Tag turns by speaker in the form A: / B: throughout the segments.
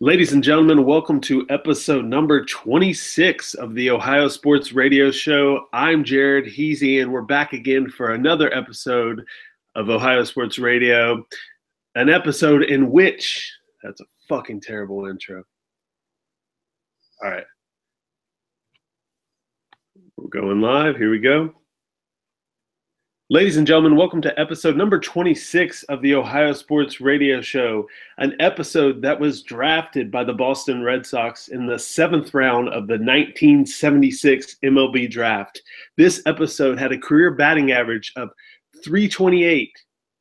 A: Ladies and gentlemen, welcome to episode number 26 of the Ohio Sports Radio Show. I'm Jared, he's Ian. We're back again for another episode of Ohio Sports Radio, an episode in which, that's a fucking terrible intro. All right. We're going live. Here we go. Ladies and gentlemen, welcome to episode number 26 of the Ohio Sports Radio Show, an episode that was drafted by the Boston Red Sox in the 7th round of the 1976 MLB Draft. This episode had a career batting average of .328.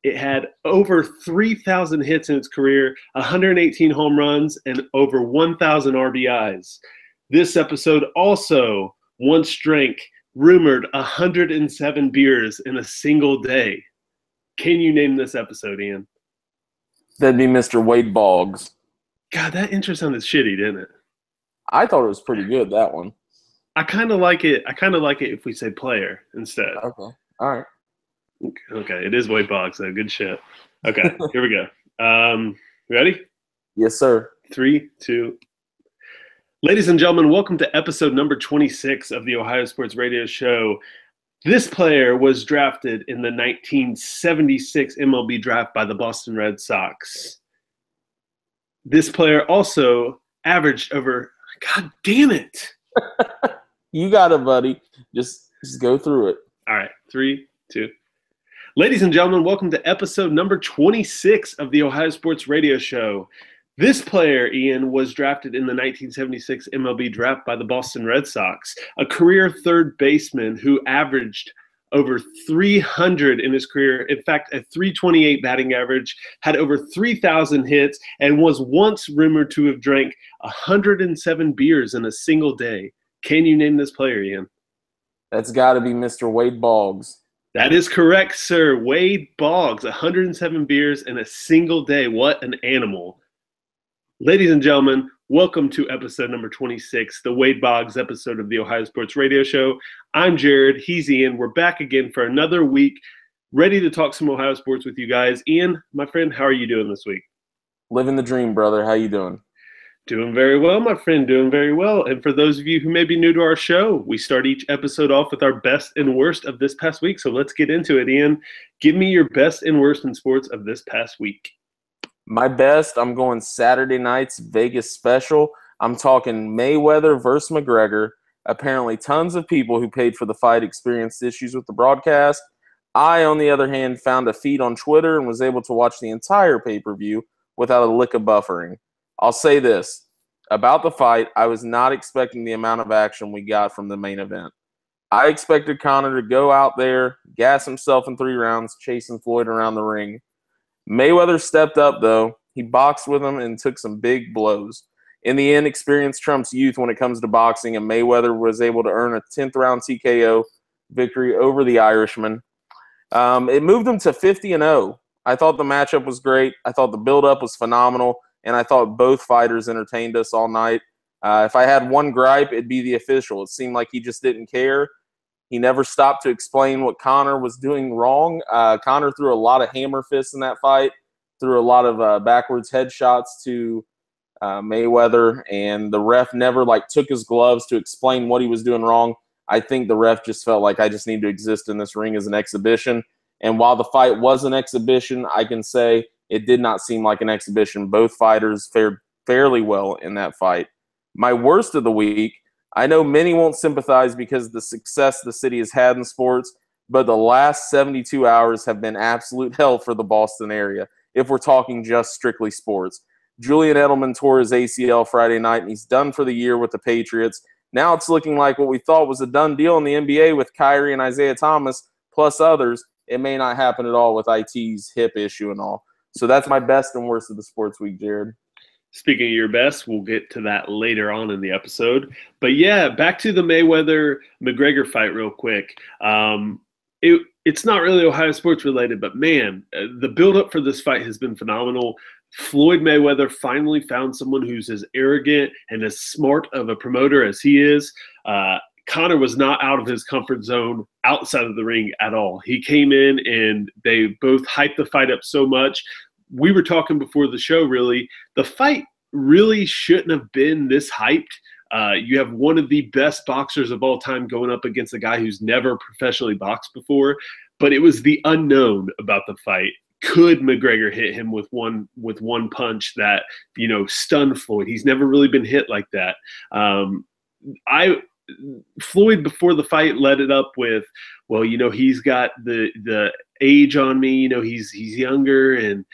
A: It had over 3,000 hits in its career, 118 home runs, and over 1,000 RBIs. This episode also once drank rumored 107 beers in a single day. Can you name this episode, Ian?
B: That'd be Mr. Wade Boggs.
A: God, that intro sounded shitty, didn't it?
B: I thought it was pretty good, that one.
A: I kind of like it. If we say player instead.
B: Okay. All right.
A: Okay, it is Wade Boggs, though. Good shit. Okay, here we go. Ready?
B: Yes, sir.
A: 3, 2. Ladies and gentlemen, welcome to episode number 26 of the Ohio Sports Radio Show. This player was drafted in the 1976 MLB Draft by the Boston Red Sox. This player also averaged over, God damn it.
B: You got it, buddy. Just go through it.
A: All right, 3, 2. Ladies and gentlemen, welcome to episode number 26 of the Ohio Sports Radio Show. This player, Ian, was drafted in the 1976 MLB Draft by the Boston Red Sox, a career third baseman who averaged over 300 in his career. In fact, a .328 batting average, had over 3,000 hits, and was once rumored to have drank 107 beers in a single day. Can you name this player, Ian?
B: That's got to be Mr. Wade Boggs.
A: That is correct, sir. Wade Boggs, 107 beers in a single day. What an animal. Ladies and gentlemen, welcome to episode number 26, the Wade Boggs episode of the Ohio Sports Radio Show. I'm Jared, he's Ian. We're back again for another week, ready to talk some Ohio sports with you guys. Ian, my friend, how are you doing this week?
B: Living the dream, brother. How you doing?
A: Doing very well, my friend, doing very well. And for those of you who may be new to our show, we start each episode off with our best and worst of this past week. So let's get into it, Ian. Give me your best and worst in sports of this past week.
B: My best, I'm going Saturday night's Vegas special. I'm talking Mayweather versus McGregor. Apparently, tons of people who paid for the fight experienced issues with the broadcast. I, on the other hand, found a feed on Twitter and was able to watch the entire pay-per-view without a lick of buffering. I'll say this. About the fight, I was not expecting the amount of action we got from the main event. I expected Conor to go out there, gas himself in 3 rounds, chasing Floyd around the ring. Mayweather stepped up, though. He boxed with him and took some big blows. In the end, experience trumps youth when it comes to boxing, and Mayweather was able to earn a 10th-round TKO victory over the Irishman. It moved him to 50-0. I thought the matchup was great. I thought the build-up was phenomenal, and I thought both fighters entertained us all night. If I had one gripe, it'd be the official. It seemed like he just didn't care. He never stopped to explain what Conor was doing wrong. Conor threw a lot of hammer fists in that fight, threw a lot of backwards headshots to Mayweather, and the ref never took his gloves to explain what he was doing wrong. I think the ref just felt like I just need to exist in this ring as an exhibition. And while the fight was an exhibition, I can say it did not seem like an exhibition. Both fighters fared fairly well in that fight. My worst of the week, I know many won't sympathize because of the success the city has had in sports, but the last 72 hours have been absolute hell for the Boston area, if we're talking just strictly sports. Julian Edelman tore his ACL Friday night, and he's done for the year with the Patriots. Now it's looking like what we thought was a done deal in the NBA with Kyrie and Isaiah Thomas, plus others. It may not happen at all with IT's hip issue and all. So that's my best and worst of the sports week, Jared.
A: Speaking of your best, we'll get to that later on in the episode. But yeah, back to the Mayweather-McGregor fight real quick. It's not really Ohio sports related, but man, the build-up for this fight has been phenomenal. Floyd Mayweather finally found someone who's as arrogant and as smart of a promoter as he is. Conor was not out of his comfort zone outside of the ring at all. He came in and they both hyped the fight up so much. We were talking before the show, really. The fight really shouldn't have been this hyped. You have one of the best boxers of all time going up against a guy who's never professionally boxed before, but it was the unknown about the fight. Could McGregor hit him with one punch that, stunned Floyd? He's never really been hit like that. Floyd before the fight led it up with, well, he's got the age on me, he's younger and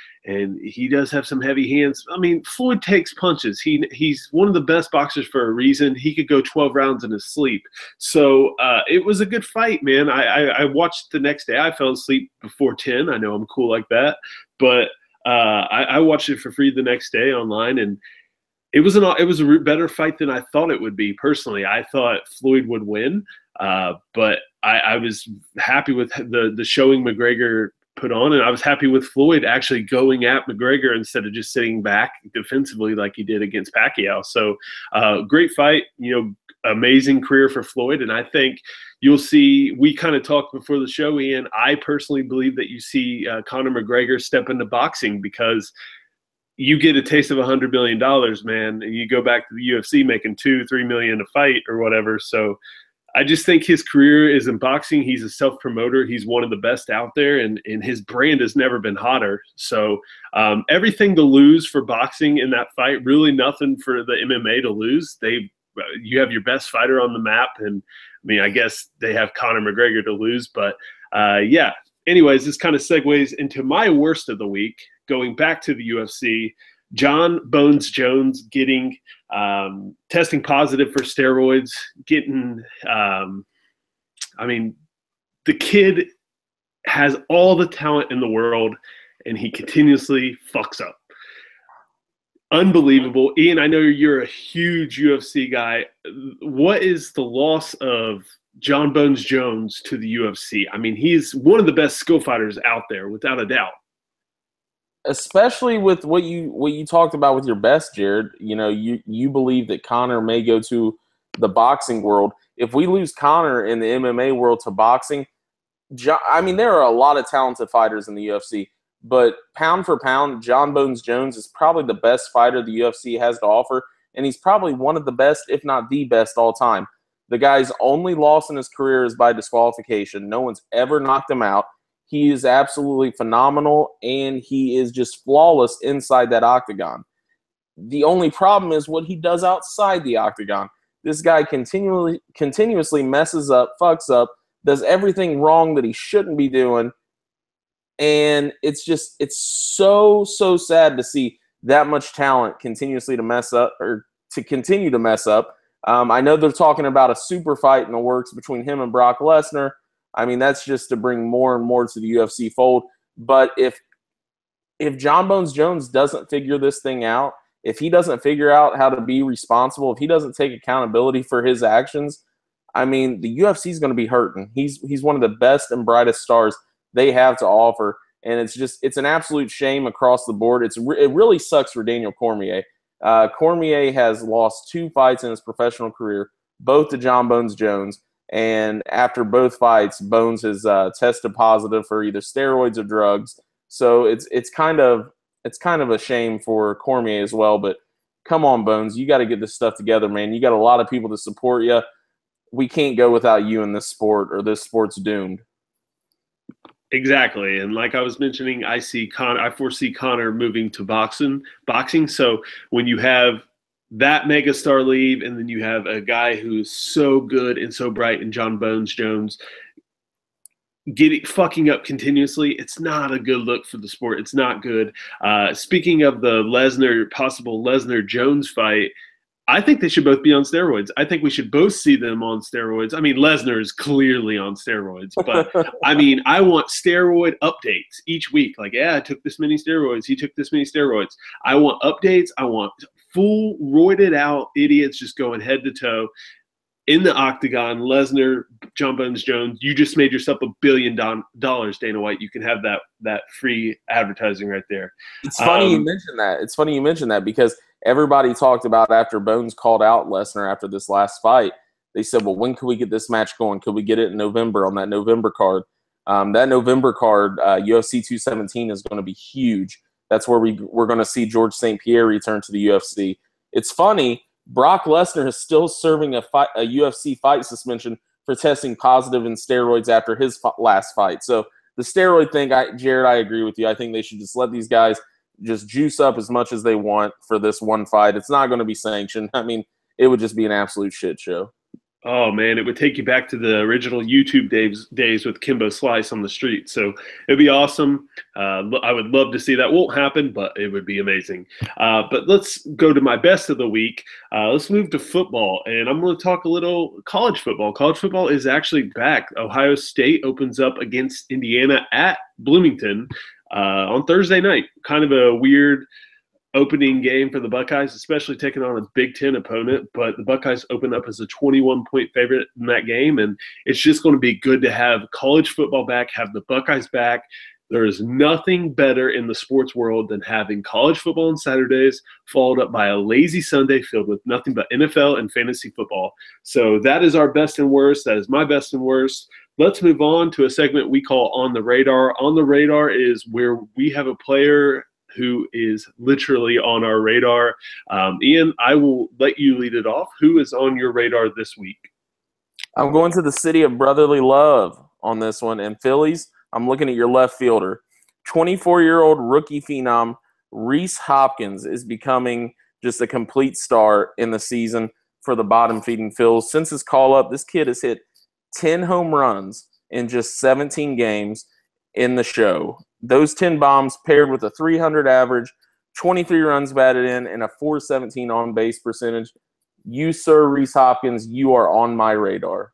A: he does have some heavy hands. I mean, Floyd takes punches. He's one of the best boxers for a reason. He could go 12 rounds in his sleep. So it was a good fight, man. I watched the next day. I fell asleep before 10. I know I'm cool like that, but I watched it for free the next day online, and it was a better fight than I thought it would be. Personally, I thought Floyd would win, but I was happy with the showing McGregor put on, and I was happy with Floyd actually going at McGregor instead of just sitting back defensively like he did against Pacquiao. So great fight, amazing career for Floyd, and I think you'll see, we kind of talked before the show, Ian, I personally believe that you see Conor McGregor step into boxing because you get a taste of $100 million, man, and you go back to the UFC making $2-3 million a fight or whatever. So I just think his career is in boxing. He's a self-promoter. He's one of the best out there, and his brand has never been hotter. So everything to lose for boxing in that fight, really nothing for the MMA to lose. You have your best fighter on the map, and I mean, I guess they have Conor McGregor to lose. But yeah, anyways, this kind of segues into my worst of the week. Going back to the UFC, Jon Bones Jones getting testing positive for steroids, the kid has all the talent in the world, and he continuously fucks up. Unbelievable. Ian, I know you're a huge UFC guy. What is the loss of Jon Bones Jones to the UFC? I mean, he's one of the best skill fighters out there, without a doubt.
B: Especially with what you talked about with your best, Jared. You believe that Conor may go to the boxing world. If we lose Conor in the MMA world to boxing, there are a lot of talented fighters in the UFC, but pound for pound, Jon Bones Jones is probably the best fighter the UFC has to offer, and he's probably one of the best, if not the best, all time. The guy's only loss in his career is by disqualification. No one's ever knocked him out. He is absolutely phenomenal, and he is just flawless inside that octagon. The only problem is what he does outside the octagon. This guy continuously messes up, fucks up, does everything wrong that he shouldn't be doing, and it's so sad to see that much talent continuously to mess up, or to continue to mess up. I know they're talking about a super fight in the works between him and Brock Lesnar. I mean, that's just to bring more and more to the UFC fold. But if Jon Bones Jones doesn't figure this thing out, if he doesn't figure out how to be responsible, if he doesn't take accountability for his actions, I mean, the UFC is going to be hurting. He's one of the best and brightest stars they have to offer, and it's an absolute shame across the board. It really sucks for Daniel Cormier. Cormier has lost 2 fights in his professional career, both to Jon Bones Jones. And after both fights, Bones has tested positive for either steroids or drugs. So it's kind of a shame for Cormier as well. But come on, Bones, you got to get this stuff together, man. You got a lot of people to support you. We can't go without you in this sport, or this sport's doomed.
A: Exactly, and like I was mentioning, I foresee Conor moving to boxing. So when you have that megastar leave, and then you have a guy who's so good and so bright in Jon Bones Jones fucking up continuously, it's not a good look for the sport. It's not good. Speaking of the possible Lesnar-Jones fight, I think they should both be on steroids. I think we should both see them on steroids. I mean, Lesnar is clearly on steroids, but I mean, I want steroid updates each week. Like, yeah, I took this many steroids. He took this many steroids. I want updates. I want full roided out idiots just going head to toe in the octagon. Lesnar, Jon Bones Jones, you just made yourself $1 billion, Dana White. You can have that free advertising right there.
B: It's funny you mentioned that. Because everybody talked about, after Bones called out Lesnar after this last fight, they said, well, when can we get this match going? Could we get it in November, on that November card? That November card, UFC 217, is going to be huge. that's where we're going to see George St. Pierre return to the UFC. It's funny, Brock Lesnar is still serving a UFC fight suspension for testing positive in steroids after his last fight. So the steroid thing, Jared, I agree with you. I think they should just let these guys just juice up as much as they want for this one fight. It's not going to be sanctioned. I mean, it would just be an absolute shit show.
A: Oh, man, it would take you back to the original YouTube days with Kimbo Slice on the street. So it'd be awesome. I would love to see that. Won't happen, but it would be amazing. But let's go to my best of the week. Let's move to football, and I'm going to talk a little college football. College football is actually back. Ohio State opens up against Indiana at Bloomington on Thursday night. Kind of a weird opening game for the Buckeyes, especially taking on a Big Ten opponent, but the Buckeyes open up as a 21-point favorite in that game, and it's just going to be good to have college football back, have the Buckeyes back. There is nothing better in the sports world than having college football on Saturdays followed up by a lazy Sunday filled with nothing but NFL and fantasy football. So that is our best and worst. That is my best and worst. Let's move on to a segment we call On the Radar. On the Radar is where we have a player who is literally on our radar. Ian, I will let you lead it off. Who is on your radar this week?
B: I'm going to the city of brotherly love on this one. And Phillies, I'm looking at your left fielder. 24-year-old rookie phenom Rhys Hopkins is becoming just a complete star in the season for the bottom-feeding Phils. Since his call-up, this kid has hit 10 home runs in just 17 games in the show. Those 10 bombs paired with a 300 average, 23 runs batted in, and a 417 on-base percentage. You, sir, Rhys Hopkins, you are on my radar.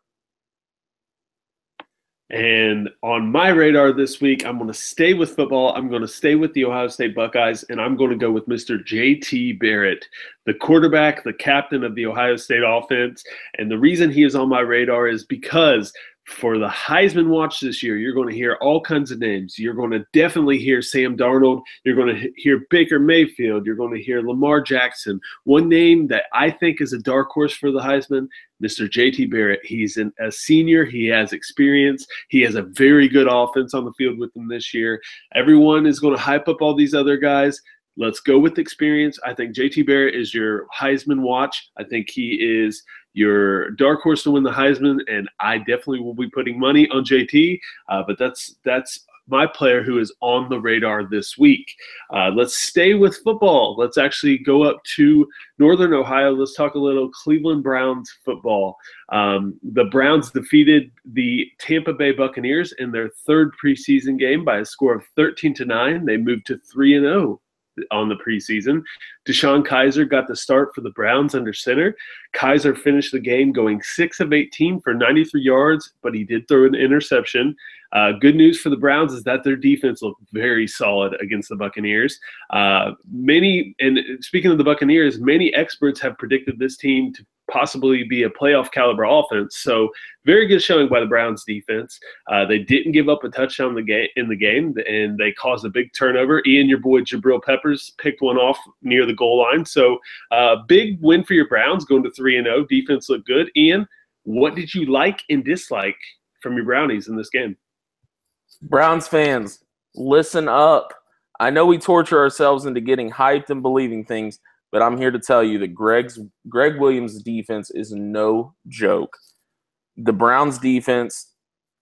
A: And on my radar this week, I'm going to stay with football. I'm going to stay with the Ohio State Buckeyes, and I'm going to go with Mr. J.T. Barrett, the quarterback, the captain of the Ohio State offense. And the reason he is on my radar is because for the Heisman watch this year, you're going to hear all kinds of names. You're going to definitely hear Sam Darnold. You're going to hear Baker Mayfield. You're going to hear Lamar Jackson. One name that I think is a dark horse for the Heisman, Mr. J.T. Barrett. He's a senior. He has experience. He has a very good offense on the field with him this year. Everyone is going to hype up all these other guys. Let's go with experience. I think J.T. Barrett is your Heisman watch. I think he is your dark horse to win the Heisman, and I definitely will be putting money on JT. But that's my player who is on the radar this week. Let's stay with football. Let's actually go up to Northern Ohio. Let's talk a little Cleveland Browns football. The Browns defeated the Tampa Bay Buccaneers in their third preseason game by a score of 13-9. They moved to 3-0. On the preseason. DeShone Kizer got the start for the Browns under center. Kizer finished the game going 6 of 18 for 93 yards, but he did throw an interception. Good news for the Browns is that their defense looked very solid against the Buccaneers. And speaking of the Buccaneers, many experts have predicted this team to possibly be a playoff caliber offense. So very good showing by the Browns defense. They didn't give up a touchdown in the game, and they caused a big turnover. Ian, your boy Jabril Peppers picked one off near the goal line. So big win for your Browns going to 3-0. Defense looked good. Ian, what did you like and dislike from your Brownies in this game?
B: Browns fans, listen up. I know we torture ourselves into getting hyped and believing things, but I'm here to tell you that Greg Williams' defense is no joke. The Browns' defense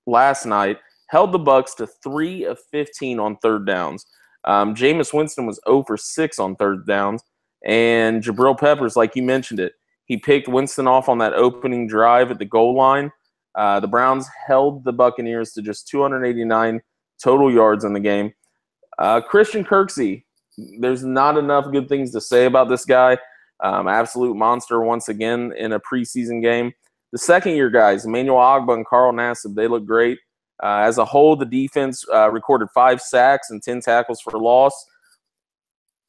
B: last night held the Bucs to 3 of 15 on third downs. Jameis Winston was 0 for 6 on third downs, and Jabril Peppers, like you mentioned it, he picked Winston off on that opening drive at the goal line. The Browns held the Buccaneers to just 289 total yards in the game. Christian Kirksey, there's not enough good things to say about this guy. Absolute monster once again in a preseason game. The second-year guys, Emmanuel Ogbah and Carl Nassib, they look great. As a whole, the defense recorded 5 sacks and 10 tackles for loss.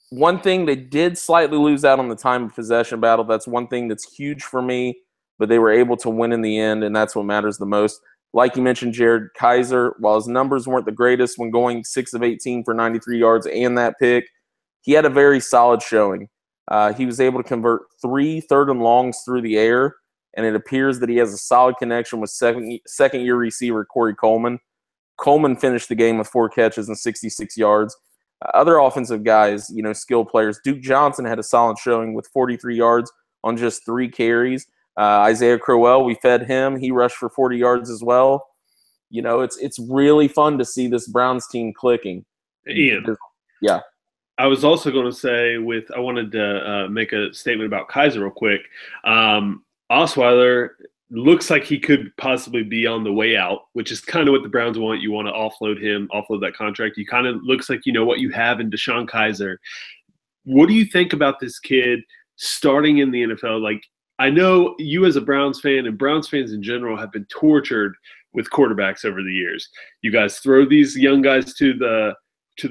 B: One thing, they did slightly lose out on the time of possession battle. That's one thing that's huge for me, but they were able to win in the end, and that's what matters the most. Like you mentioned, Jared Kizer, while his numbers weren't the greatest when going 6 of 18 for 93 yards and that pick, he had a very solid showing. He was able to convert 3 third and longs through the air, and it appears that he has a solid connection with second-year receiver Corey Coleman. Coleman finished the game with 4 catches and 66 yards. Other offensive guys, skill players. Duke Johnson had a solid showing with 43 yards on just 3 carries. Isaiah Crowell, we fed him. He rushed for 40 yards as well. It's really fun to see this Browns team clicking.
A: Ian.
B: Yeah.
A: I was also going to say I wanted to make a statement about Kizer real quick. Osweiler looks like he could possibly be on the way out, which is kind of what the Browns want. You want to offload that contract. You kind of looks like you know what you have in DeShone Kizer. What do you think about this kid starting in the NFL? Like, I know you as a Browns fan and Browns fans in general have been tortured with quarterbacks over the years. You guys throw these young guys to the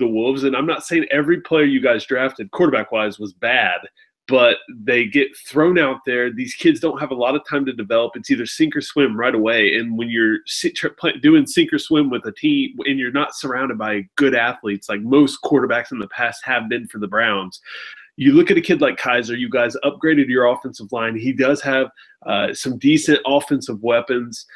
A: Wolves, and I'm not saying every player you guys drafted quarterback-wise was bad, but they get thrown out there. These kids don't have a lot of time to develop. It's either sink or swim right away. And when you're doing sink or swim with a team and you're not surrounded by good athletes like most quarterbacks in the past have been for the Browns, you look at a kid like Kizer. You guys upgraded your offensive line. He does have some decent offensive weapons.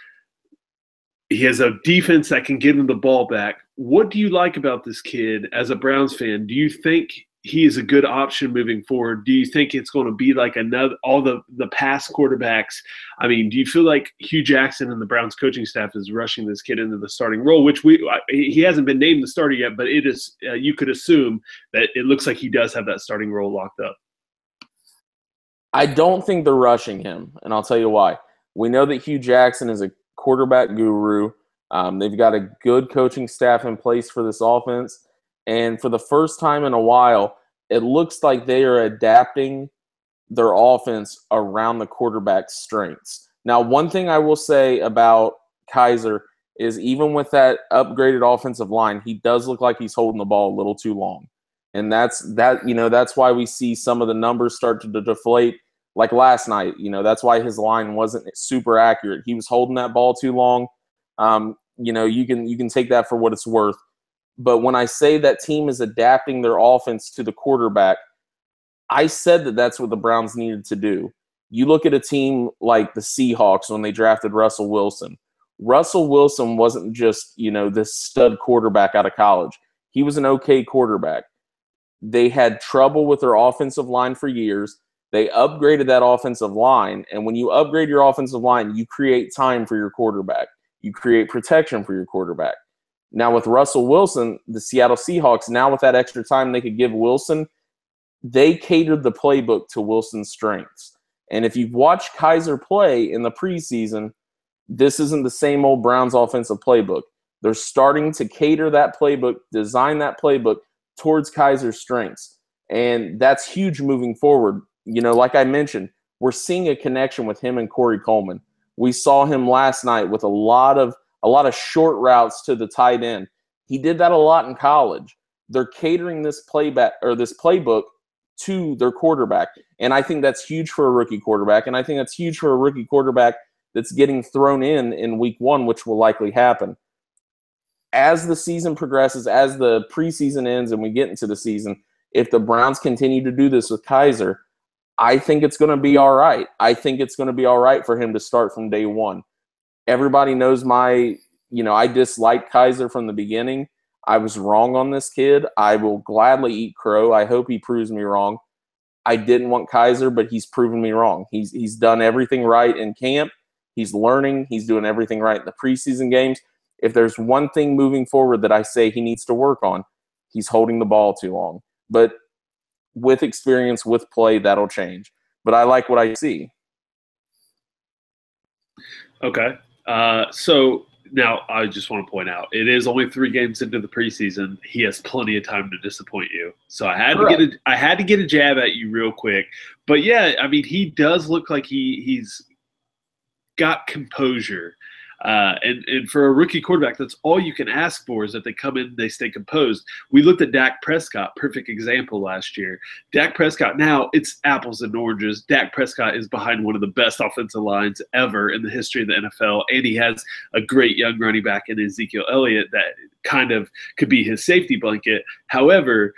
A: He has a defense that can give him the ball back. What do you like about this kid as a Browns fan? Do you think he is a good option moving forward? Do you think it's going to be like all the past quarterbacks? I mean, do you feel like Hugh Jackson and the Browns coaching staff is rushing this kid into the starting role, which he hasn't been named the starter yet, but it is you could assume that it looks like he does have that starting role locked up.
B: I don't think they're rushing him, and I'll tell you why. We know that Hugh Jackson is a quarterback guru. They've got a good coaching staff in place for this offense. And for the first time in a while, it looks like they are adapting their offense around the quarterback's strengths. Now, one thing I will say about Kizer is even with that upgraded offensive line, he does look like he's holding the ball a little too long. And that's why we see some of the numbers start to deflate. Like last night, that's why his line wasn't super accurate. He was holding that ball too long. You can take that for what it's worth. But when I say that team is adapting their offense to the quarterback, I said that that's what the Browns needed to do. You look at a team like the Seahawks when they drafted Russell Wilson. Russell Wilson wasn't just, this stud quarterback out of college. He was an okay quarterback. They had trouble with their offensive line for years. They upgraded that offensive line, and when you upgrade your offensive line, you create time for your quarterback. You create protection for your quarterback. Now with Russell Wilson, the Seattle Seahawks, now with that extra time they could give Wilson, they catered the playbook to Wilson's strengths. And if you've watched Kizer play in the preseason, this isn't the same old Browns offensive playbook. They're starting to cater that playbook, design that playbook towards Kizer's strengths. And that's huge moving forward. Like I mentioned, we're seeing a connection with him and Corey Coleman. We saw him last night with a lot of short routes to the tight end. He did that a lot in college. They're catering this playbook to their quarterback. And I think that's huge for a rookie quarterback. And I think that's huge for a rookie quarterback that's getting thrown in week 1, which will likely happen. As the season progresses, as the preseason ends and we get into the season, if the Browns continue to do this with Kizer, I think it's going to be all right. I think it's going to be all right for him to start from day one. Everybody knows I disliked Kizer from the beginning. I was wrong on this kid. I will gladly eat crow. I hope he proves me wrong. I didn't want Kizer, but he's proven me wrong. He's done everything right in camp. He's learning. He's doing everything right in the preseason games. If there's one thing moving forward that I say he needs to work on, he's holding the ball too long. But with experience, with play, that'll change. But I like what I see.
A: Okay. So now I just want to point out, it is only 3 games into the preseason. He has plenty of time to disappoint you. So I had to get a jab at you real quick. But yeah, I mean, he does look like he's got composure. And for a rookie quarterback, that's all you can ask for is that they come in and they stay composed. We looked at Dak Prescott, perfect example last year. Dak Prescott, now it's apples and oranges. Dak Prescott is behind one of the best offensive lines ever in the history of the NFL, and he has a great young running back in Ezekiel Elliott that kind of could be his safety blanket. However,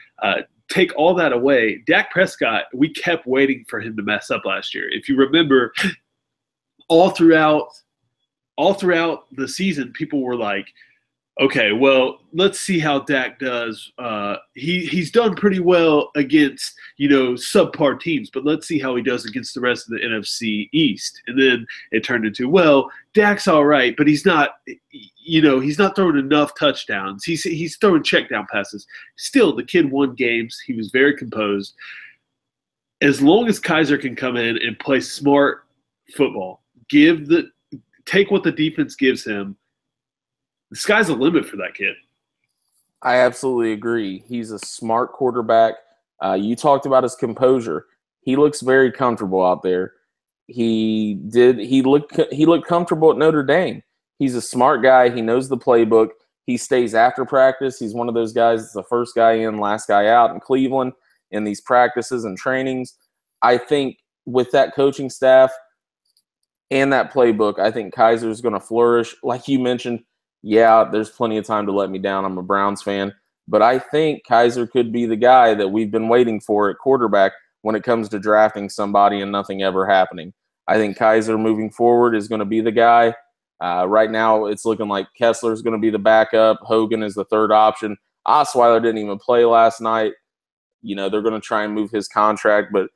A: take all that away, Dak Prescott, we kept waiting for him to mess up last year. If you remember, all throughout the season, people were like, Okay, well, let's see how Dak does. He's done pretty well against, subpar teams, but let's see how he does against the rest of the NFC East. And then it turned into, well, Dak's all right, but he's not, he's not throwing enough touchdowns. He's throwing check down passes. Still, the kid won games. He was very composed. As long as Kizer can come in and play smart football, take what the defense gives him, the sky's the limit for that kid.
B: I absolutely agree. He's a smart quarterback. You talked about his composure. He looks very comfortable out there. He looked comfortable at Notre Dame. He's a smart guy. He knows the playbook. He stays after practice. He's one of those guys that's the first guy in, last guy out in Cleveland in these practices and trainings. I think with that coaching staff and that playbook, I think Kizer is going to flourish. Like you mentioned, yeah, there's plenty of time to let me down. I'm a Browns fan. But I think Kizer could be the guy that we've been waiting for at quarterback when it comes to drafting somebody and nothing ever happening. I think Kizer moving forward is going to be the guy. Right now it's looking like Kessler is going to be the backup. Hogan is the third option. Osweiler didn't even play last night. They're going to try and move his contract. But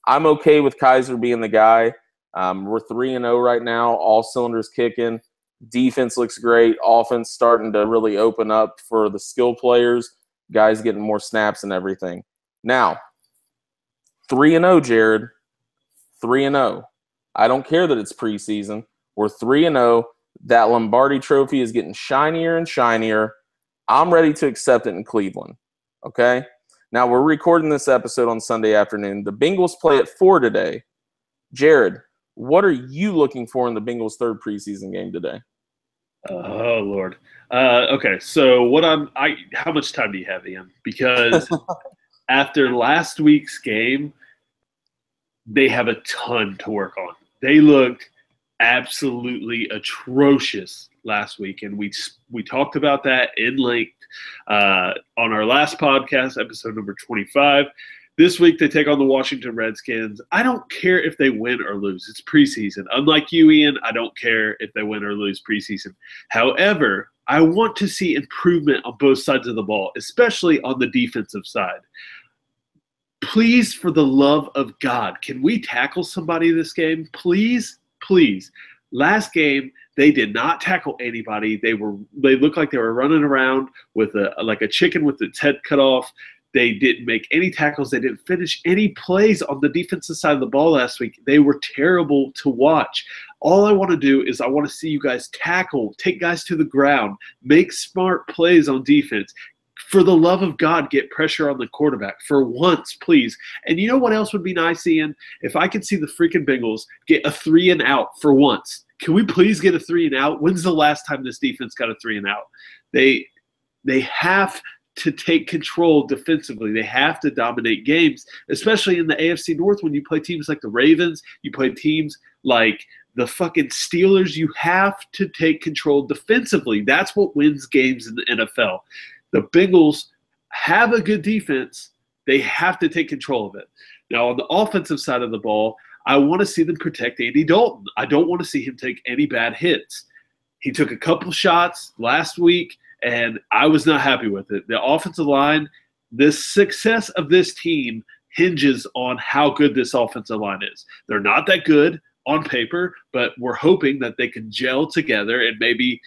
B: I'm okay with Kizer being the guy. We're 3-0 right now. All cylinders kicking. Defense looks great. Offense starting to really open up for the skill players. Guys getting more snaps and everything. Now, 3-0, Jared. 3-0. I don't care that it's preseason. We're 3-0. That Lombardi trophy is getting shinier and shinier. I'm ready to accept it in Cleveland. Okay? Now, we're recording this episode on Sunday afternoon. The Bengals play at 4 today. Jared, what are you looking for in the Bengals' third preseason game today?
A: Oh Lord. Okay, so how much time do you have, Ian? Because after last week's game, they have a ton to work on. They looked absolutely atrocious last week, and we talked about that in length on our last podcast, episode number 25. This week, they take on the Washington Redskins. I don't care if they win or lose. It's preseason. Unlike you, Ian, I don't care if they win or lose preseason. However, I want to see improvement on both sides of the ball, especially on the defensive side. Please, for the love of God, can we tackle somebody this game? Please, please. Last game, they did not tackle anybody. They looked like they were running around with like a chicken with its head cut off. They didn't make any tackles. They didn't finish any plays on the defensive side of the ball last week. They were terrible to watch. All I want to do is I want to see you guys tackle, take guys to the ground, make smart plays on defense. For the love of God, get pressure on the quarterback for once, please. And you know what else would be nice, Ian? If I could see the freaking Bengals get a 3-and-out for once. Can we please get a 3-and-out? When's the last time this defense got a 3-and-out? They have to take control defensively. They have to dominate games, especially in the AFC North when you play teams like the Ravens, you play teams like the fucking Steelers. You have to take control defensively. That's what wins games in the NFL. The Bengals have a good defense. They have to take control of it. Now, on the offensive side of the ball, I want to see them protect Andy Dalton. I don't want to see him take any bad hits. He took a couple shots last week, and I was not happy with it. The offensive line, the success of this team hinges on how good this offensive line is. They're not that good on paper, but we're hoping that they can gel together and maybe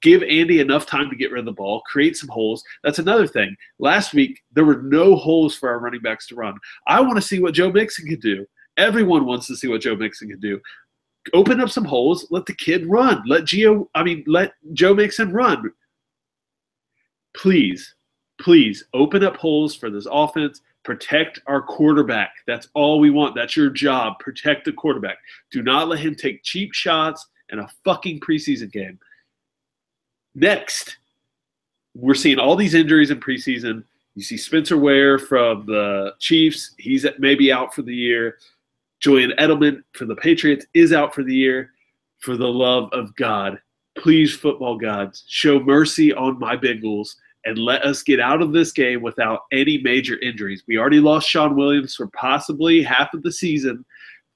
A: give Andy enough time to get rid of the ball, create some holes. That's another thing. Last week, there were no holes for our running backs to run. I want to see what Joe Mixon can do. Everyone wants to see what Joe Mixon can do. Open up some holes. Let the kid run. Let Joe Mixon run. Please open up holes for this offense. Protect our quarterback. That's all we want. That's your job. Protect the quarterback. Do not let him take cheap shots in a fucking preseason game. Next, we're seeing all these injuries in preseason. You see Spencer Ware from the Chiefs. He's maybe out for the year. Julian Edelman from the Patriots is out for the year. For the love of God, please, football gods, show mercy on my Bengals and let us get out of this game without any major injuries. We already lost Sean Williams for possibly half of the season.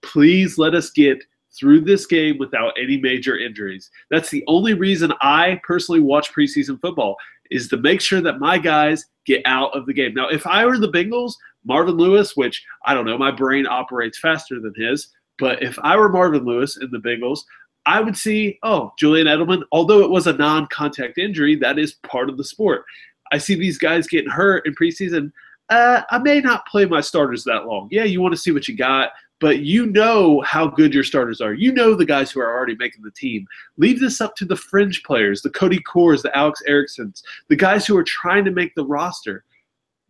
A: Please let us get through this game without any major injuries. That's the only reason I personally watch preseason football, is to make sure that my guys get out of the game. Now, if I were the Bengals, Marvin Lewis, which I don't know, my brain operates faster than his, but if I were Marvin Lewis in the Bengals, I would see, Julian Edelman, although it was a non-contact injury, that is part of the sport. I see these guys getting hurt in preseason. I may not play my starters that long. Yeah, you want to see what you got, but you know how good your starters are. You know the guys who are already making the team. Leave this up to the fringe players, the Cody Kors, the Alex Ericksons, the guys who are trying to make the roster.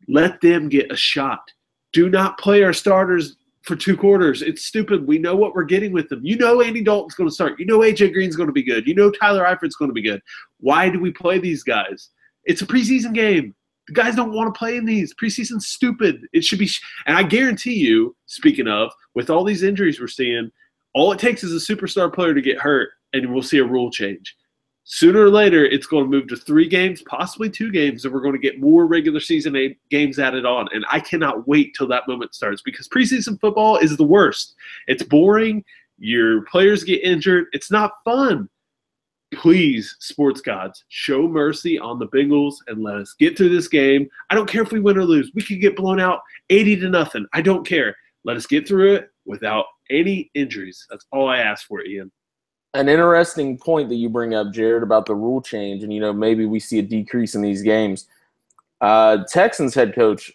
A: Let them get a shot. Do not play our starters for 2 quarters. It's stupid. We know what we're getting with them. You know Andy Dalton's going to start. You know AJ Green's going to be good. You know Tyler Eifert's going to be good. Why do we play these guys? It's a preseason game. The guys don't want to play in these. Preseason's stupid. It should be and I guarantee you, speaking of, with all these injuries we're seeing, all it takes is a superstar player to get hurt, and we'll see a rule change. Sooner or later, it's going to move to 3 games, possibly 2 games, and we're going to get more regular season games added on. And I cannot wait till that moment starts, because preseason football is the worst. It's boring. Your players get injured. It's not fun. Please, sports gods, show mercy on the Bengals and let us get through this game. I don't care if we win or lose. We could get blown out 80-0. I don't care. Let us get through it without any injuries. That's all I ask for, Ian.
B: An interesting point that you bring up, Jared, about the rule change, and maybe we see a decrease in these games. Texans head coach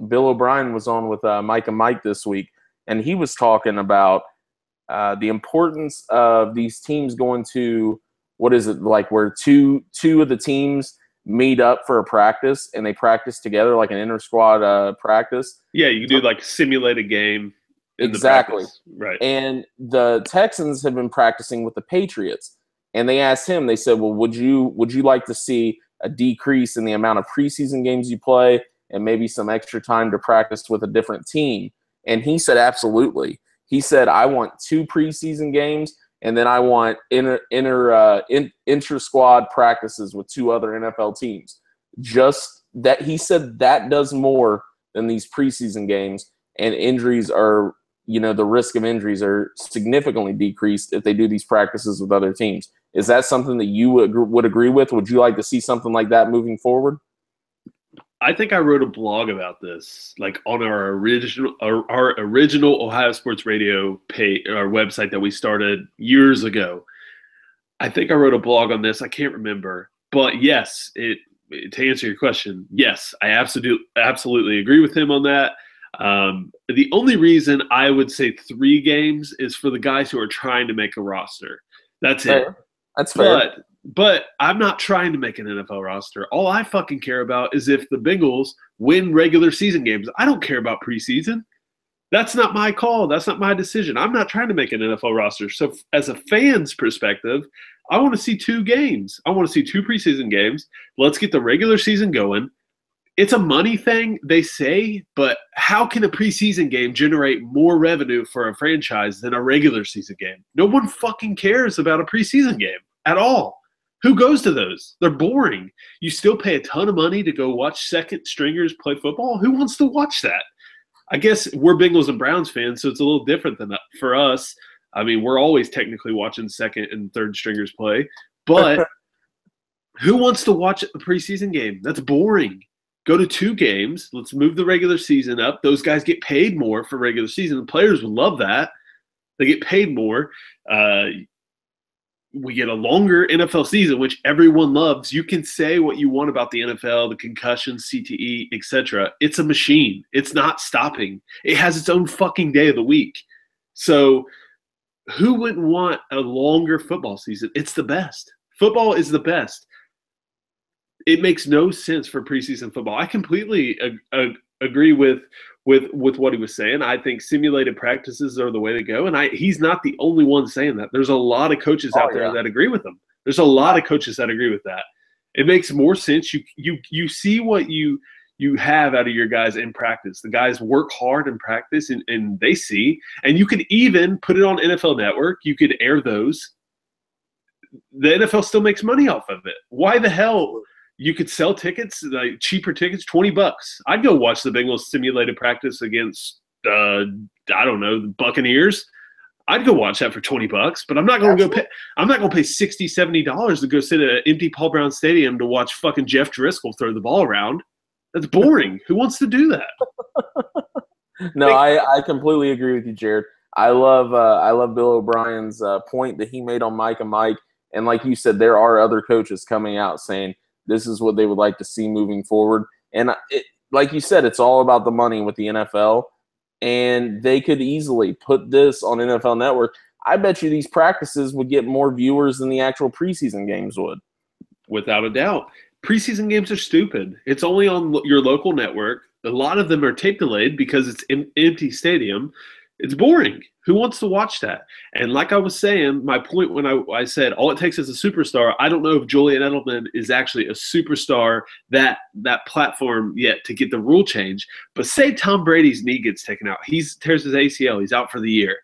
B: Bill O'Brien was on with Mike and Mike this week, and he was talking about the importance of these teams going to, what is it, like where two of the teams meet up for a practice and they practice together, like an inter-squad practice.
A: Yeah, you can do like a simulated game.
B: Exactly.
A: Right.
B: And the Texans have been practicing with the Patriots, and they asked him, they said, well, would you like to see a decrease in the amount of preseason games you play and maybe some extra time to practice with a different team? And he said, absolutely. He said, I want 2 preseason games, and then I want inter-squad practices with 2 other NFL teams. Just that, he said, that does more than these preseason games, and injuries are, the risk of injuries are significantly decreased if they do these practices with other teams. Is that something that you would agree with? Would you like to see something like that moving forward?
A: I think I wrote a blog about this, like on our original Ohio Sports Radio page, our website that we started years ago. I think I wrote a blog on this. I can't remember, but yes, to answer your question, yes, I absolutely agree with him on that. The only reason I would say 3 games is for the guys who are trying to make a roster. That's
B: fair.
A: it.
B: That's fair.
A: But I'm not trying to make an NFL roster. All I fucking care about is if the Bengals win regular season games. I don't care about preseason. That's not my call. That's not my decision. I'm not trying to make an NFL roster. So as a fan's perspective, I want to see 2 games. I want to see 2 preseason games. Let's get the regular season going. It's a money thing, they say, but how can a preseason game generate more revenue for a franchise than a regular season game? No one fucking cares about a preseason game at all. Who goes to those? They're boring. You still pay a ton of money to go watch second stringers play football? Who wants to watch that? I guess we're Bengals and Browns fans, so it's a little different than for us. I mean, we're always technically watching second and third stringers play, but who wants to watch a preseason game? That's boring. Go to 2 games. Let's move the regular season up. Those guys get paid more for regular season. The players would love that. They get paid more. We get a longer NFL season, which everyone loves. You can say what you want about the NFL, the concussions, CTE, etc. It's a machine. It's not stopping. It has its own fucking day of the week. So who wouldn't want a longer football season? It's the best. Football is the best. It makes no sense for preseason football. I completely agree with what he was saying. I think simulated practices are the way to go, and he's not the only one saying that. There's a lot of coaches out there that agree with him. There's a lot of coaches that agree with that. It makes more sense. You see what you have out of your guys in practice. The guys work hard in practice, and they see. And you could even put it on NFL Network. You could air those. The NFL still makes money off of it. Why the hell? You could sell tickets, like cheaper tickets, $20. I'd go watch the Bengals simulated practice against, I don't know, the Buccaneers. I'd go watch that for $20, but I'm not going to go pay. I'm not going to pay $60, $70 to go sit at an empty Paul Brown Stadium to watch fucking Jeff Driscoll throw the ball around. That's boring. Who wants to do that?
B: No, I completely agree with you, Jared. I love Bill O'Brien's point that he made on Mike and Mike. And like you said, there are other coaches coming out saying this is what they would like to see moving forward. And like you said, it's all about the money with the NFL. And they could easily put this on NFL Network. I bet you these practices would get more viewers than the actual preseason games would.
A: Without a doubt. Preseason games are stupid. It's only on your local network. A lot of them are tape delayed because it's an empty stadium. It's boring. Who wants to watch that? And like I was saying, my point when I said all it takes is a superstar, I don't know if Julian Edelman is actually a superstar that platform yet to get the rule change. But say Tom Brady's knee gets taken out. He tears his ACL. He's out for the year.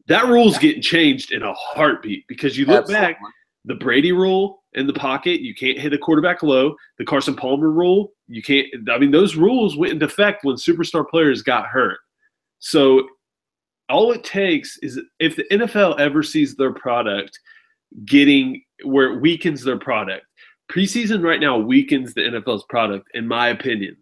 A: That rule's getting changed in a heartbeat because you look back, the Brady rule in the pocket, you can't hit a quarterback low. The Carson Palmer rule, you can't – I mean, those rules went into effect when superstar players got hurt. So all it takes is if the NFL ever sees their product getting where it weakens their product, preseason right now weakens the NFL's product, in my opinion.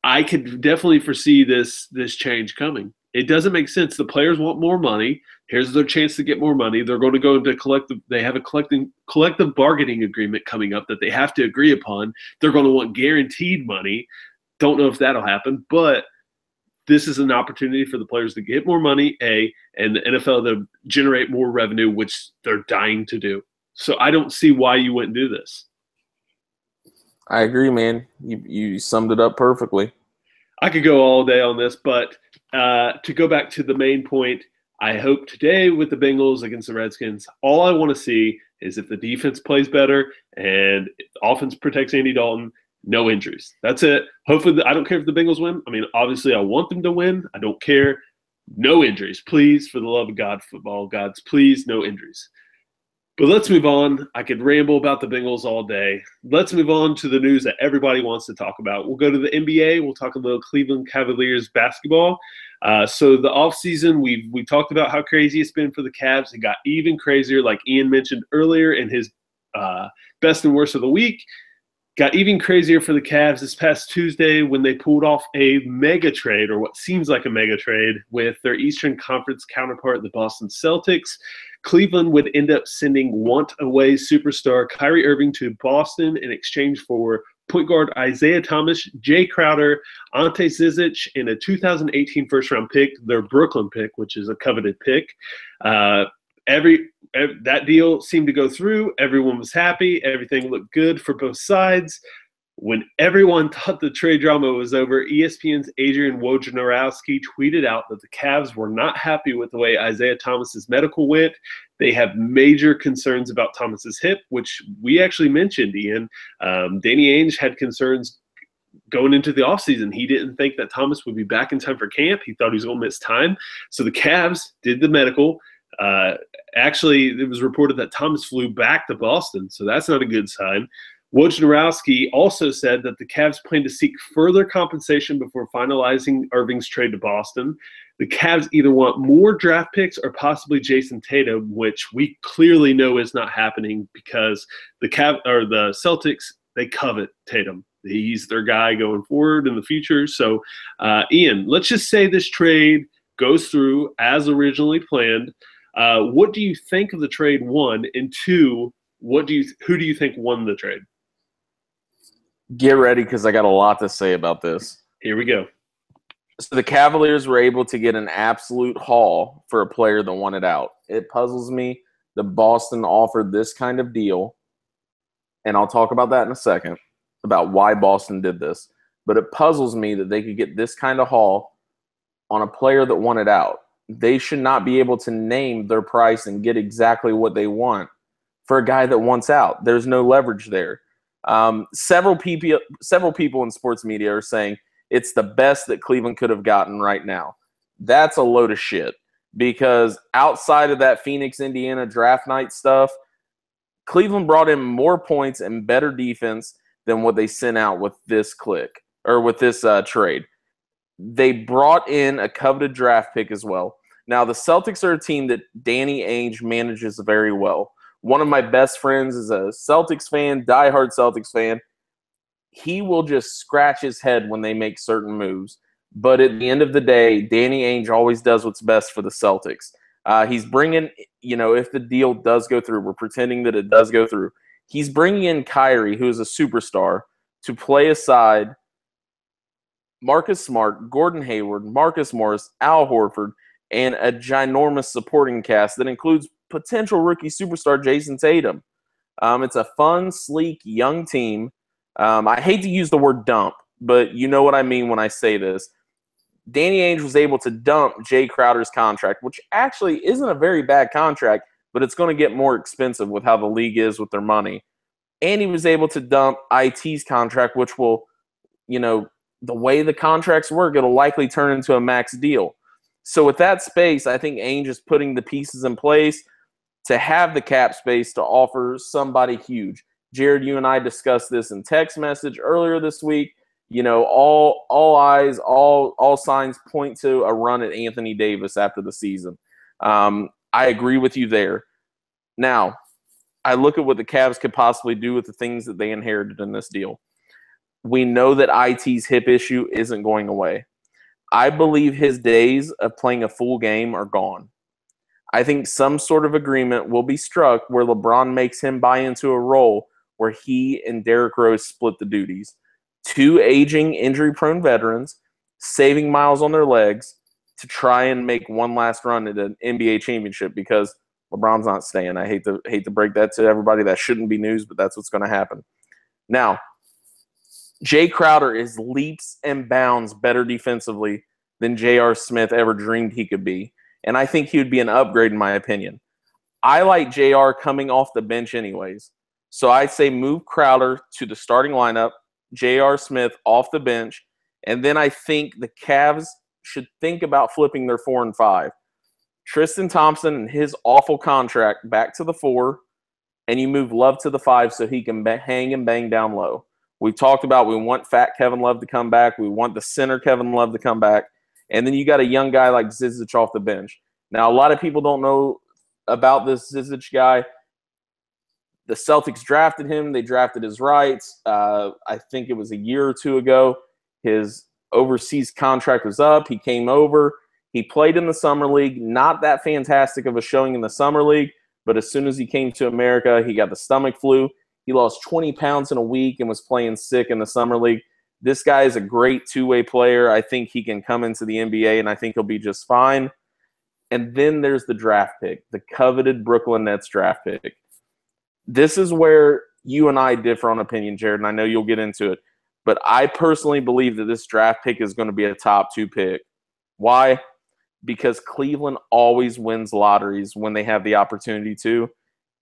A: I could definitely foresee this change coming. It doesn't make sense. The players want more money. Here's their chance to get more money. They're going to go into they have a collective bargaining agreement coming up that they have to agree upon. They're going to want guaranteed money. Don't know if that'll happen, but this is an opportunity for the players to get more money, and the NFL to generate more revenue, which they're dying to do. So I don't see why you wouldn't do this.
B: I agree, man. You summed it up perfectly.
A: I could go all day on this, but to go back to the main point, I hope today with the Bengals against the Redskins, all I want to see is if the defense plays better and the offense protects Andy Dalton, no injuries. That's it. Hopefully, I don't care if the Bengals win. I mean, obviously, I want them to win. I don't care. No injuries. Please, for the love of God, football gods, please, no injuries. But let's move on. I could ramble about the Bengals all day. Let's move on to the news that everybody wants to talk about. We'll go to the NBA. We'll talk a little Cleveland Cavaliers basketball. So the offseason, we talked about how crazy it's been for the Cavs. It got even crazier, like Ian mentioned earlier in his best and worst of the week. Got even crazier for the Cavs this past Tuesday when they pulled off a mega trade, or what seems like a mega trade, with their Eastern Conference counterpart, the Boston Celtics. Cleveland would end up sending want-away superstar Kyrie Irving to Boston in exchange for point guard Isaiah Thomas, Jay Crowder, Ante Zizic, and a 2018 first-round pick, their Brooklyn pick, which is a coveted pick. That deal seemed to go through. Everyone was happy. Everything looked good for both sides. When everyone thought the trade drama was over, ESPN's Adrian Wojnarowski tweeted out that the Cavs were not happy with the way Isaiah Thomas's medical went. They have major concerns about Thomas's hip, which we actually mentioned, Ian. Danny Ainge had concerns going into the offseason. He didn't think that Thomas would be back in time for camp. He thought he was going to miss time. So the Cavs did the medical. Actually, it was reported that Thomas flew back to Boston, so that's not a good sign. Wojnarowski also said that the Cavs plan to seek further compensation before finalizing Irving's trade to Boston. The Cavs either want more draft picks or possibly Jason Tatum, which we clearly know is not happening because the Celtics, they covet Tatum. He's their guy going forward in the future. So, Ian, let's just say this trade goes through as originally planned. What do you think of the trade, one? And two, who do you think won the trade?
B: Get ready, because I got a lot to say about this.
A: Here we go.
B: So the Cavaliers were able to get an absolute haul for a player that wanted out. It puzzles me that Boston offered this kind of deal, and I'll talk about that in a second, about why Boston did this. But it puzzles me that they could get this kind of haul on a player that wanted out. They should not be able to name their price and get exactly what they want for a guy that wants out. There's no leverage there. Several people in sports media are saying it's the best that Cleveland could have gotten right now. That's a load of shit, because outside of that Phoenix, Indiana draft night stuff, Cleveland brought in more points and better defense than what they sent out with this trade. They brought in a coveted draft pick as well. Now, the Celtics are a team that Danny Ainge manages very well. One of my best friends is a Celtics fan, diehard Celtics fan. He will just scratch his head when they make certain moves. But at the end of the day, Danny Ainge always does what's best for the Celtics. He's bringing, if the deal does go through, we're pretending that it does go through. He's bringing in Kyrie, who is a superstar, to play aside Marcus Smart, Gordon Hayward, Marcus Morris, Al Horford, and a ginormous supporting cast that includes potential rookie superstar Jason Tatum. It's a fun, sleek, young team. I hate to use the word dump, but you know what I mean when I say this. Danny Ainge was able to dump Jay Crowder's contract, which actually isn't a very bad contract, but it's going to get more expensive with how the league is with their money. And he was able to dump IT's contract, which will, the way the contracts work, it'll likely turn into a max deal. So with that space, I think Ainge is putting the pieces in place to have the cap space to offer somebody huge. Jared, you and I discussed this in text message earlier this week. All eyes, all signs point to a run at Anthony Davis after the season. I agree with you there. Now, I look at what the Cavs could possibly do with the things that they inherited in this deal. We know that IT's hip issue isn't going away. I believe his days of playing a full game are gone. I think some sort of agreement will be struck where LeBron makes him buy into a role where he and Derrick Rose split the duties. Two aging, injury-prone veterans saving miles on their legs to try and make one last run at an NBA championship because LeBron's not staying. I hate to break that to everybody. That shouldn't be news, but that's what's going to happen. Now, Jay Crowder is leaps and bounds better defensively than J.R. Smith ever dreamed he could be. And I think he would be an upgrade in my opinion. I like J.R. coming off the bench anyways. So I'd say move Crowder to the starting lineup, J.R. Smith off the bench, and then I think the Cavs should think about flipping their 4 and 5. Tristan Thompson and his awful contract back to the 4, and you move Love to the 5 so he can hang and bang down low. We talked about we want fat Kevin Love to come back. We want the center Kevin Love to come back. And then you got a young guy like Zizic off the bench. Now, a lot of people don't know about this Zizic guy. The Celtics drafted him. They drafted his rights. I think it was a year or two ago. His overseas contract was up. He came over. He played in the Summer League. Not that fantastic of a showing in the Summer League, but as soon as he came to America, he got the stomach flu. He lost 20 pounds in a week and was playing sick in the Summer League. This guy is a great two-way player. I think he can come into the NBA, and I think he'll be just fine. And then there's the draft pick, the coveted Brooklyn Nets draft pick. This is where you and I differ on opinion, Jared, and I know you'll get into it. But I personally believe that this draft pick is going to be a top 2 pick. Why? Because Cleveland always wins lotteries when they have the opportunity to.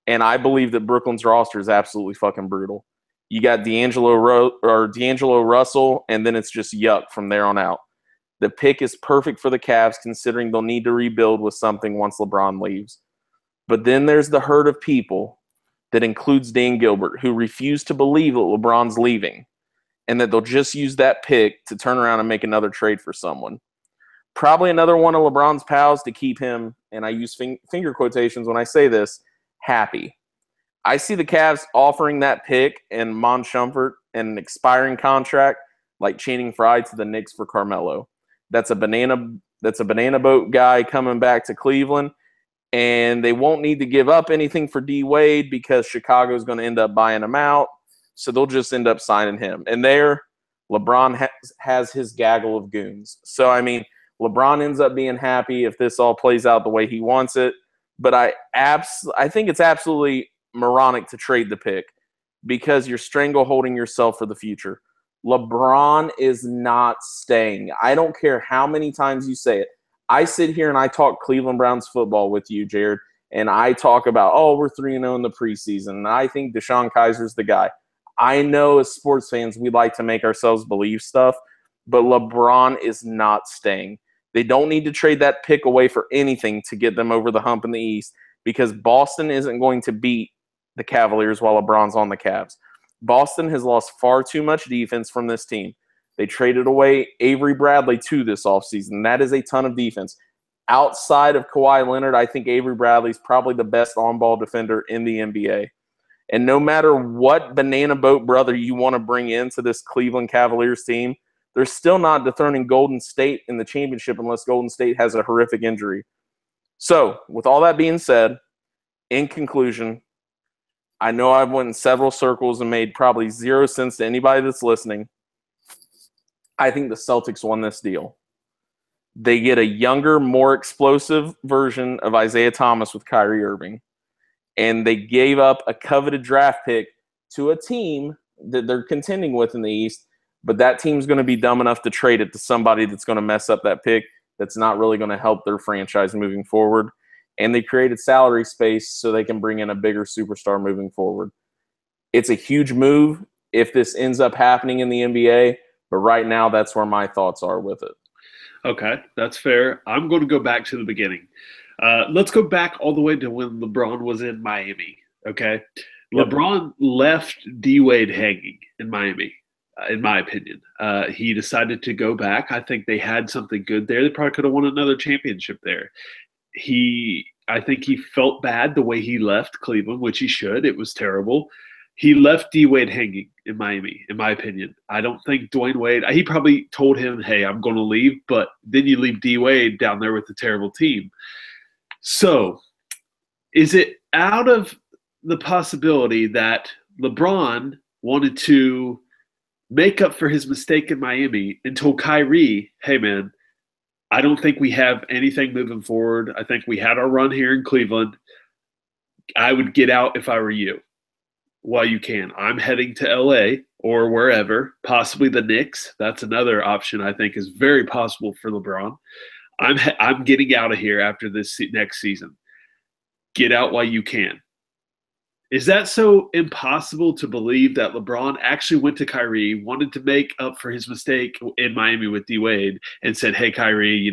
B: And I believe that Brooklyn's roster is absolutely fucking brutal. You got D'Angelo Russell, and then it's just yuck from there on out. The pick is perfect for the Cavs considering they'll need to rebuild with something once LeBron leaves. But then there's the herd of people that includes Dan Gilbert who refuse to believe that LeBron's leaving and that they'll just use that pick to turn around and make another trade for someone. Probably another one of LeBron's pals to keep him, and I use finger quotations when I say this, happy. I see the Cavs offering that pick and Mon Shumpert an expiring contract like Channing Frye to the Knicks for Carmelo. That's a banana boat guy coming back to Cleveland, and they won't need to give up anything for D Wade because Chicago's going to end up buying him out, so they'll just end up signing him. And there, LeBron has his gaggle of goons. So, I mean, LeBron ends up being happy if this all plays out the way he wants it. But I think it's absolutely moronic to trade the pick because you're strangleholding yourself for the future. LeBron is not staying. I don't care how many times you say it. I sit here and I talk Cleveland Browns football with you, Jared, and I talk about, we're 3-0 in the preseason, and I think DeShone Kizer's the guy. I know as sports fans we like to make ourselves believe stuff, but LeBron is not staying. They don't need to trade that pick away for anything to get them over the hump in the East because Boston isn't going to beat the Cavaliers while LeBron's on the Cavs. Boston has lost far too much defense from this team. They traded away Avery Bradley too this offseason. That is a ton of defense. outside of Kawhi Leonard, I think Avery Bradley's probably the best on-ball defender in the NBA. And no matter what banana boat brother you want to bring into this Cleveland Cavaliers team, they're still not dethroning Golden State in the championship unless Golden State has a horrific injury. So, with all that being said, in conclusion, I know I've went in several circles and made probably zero sense to anybody that's listening. I think the Celtics won this deal. They get a younger, more explosive version of Isaiah Thomas with Kyrie Irving. And they gave up a coveted draft pick to a team that they're contending with in the East, but that team's going to be dumb enough to trade it to somebody that's going to mess up that pick that's not really going to help their franchise moving forward. And they created salary space so they can bring in a bigger superstar moving forward. It's a huge move if this ends up happening in the NBA, but right now that's where my thoughts are with it.
A: Okay, that's fair. I'm going to go back to the beginning. Let's go back all the way to when LeBron was in Miami, okay? Yep. LeBron left D-Wade hanging in Miami, in my opinion. He decided to go back. I think they had something good there. They probably could have won another championship there. I think he felt bad the way he left Cleveland, which he should. It was terrible. He left D-Wade hanging in Miami, in my opinion. I don't think Dwayne Wade – he probably told him, hey, I'm going to leave, but then you leave D-Wade down there with a terrible team. So is it out of the possibility that LeBron wanted to make up for his mistake in Miami and told Kyrie, hey, man, I don't think we have anything moving forward. I think we had our run here in Cleveland. I would get out if I were you. While you can. I'm heading to LA or wherever, possibly the Knicks. That's another option I think is very possible for LeBron. I'm getting out of here after this next season. Get out while you can. Is that so impossible to believe that LeBron actually went to Kyrie, wanted to make up for his mistake in Miami with D-Wade, and said, hey, Kyrie,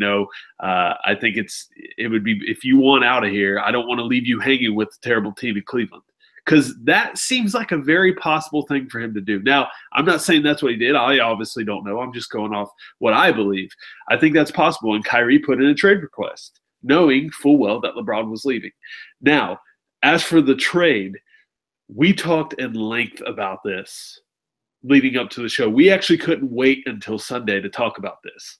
A: I think it would be, if you want out of here, I don't want to leave you hanging with the terrible team in Cleveland. Because that seems like a very possible thing for him to do. Now, I'm not saying that's what he did. I obviously don't know. I'm just going off what I believe. I think that's possible. And Kyrie put in a trade request, knowing full well that LeBron was leaving. Now, as for the trade, we talked in length about this leading up to the show. We actually couldn't wait until Sunday to talk about this.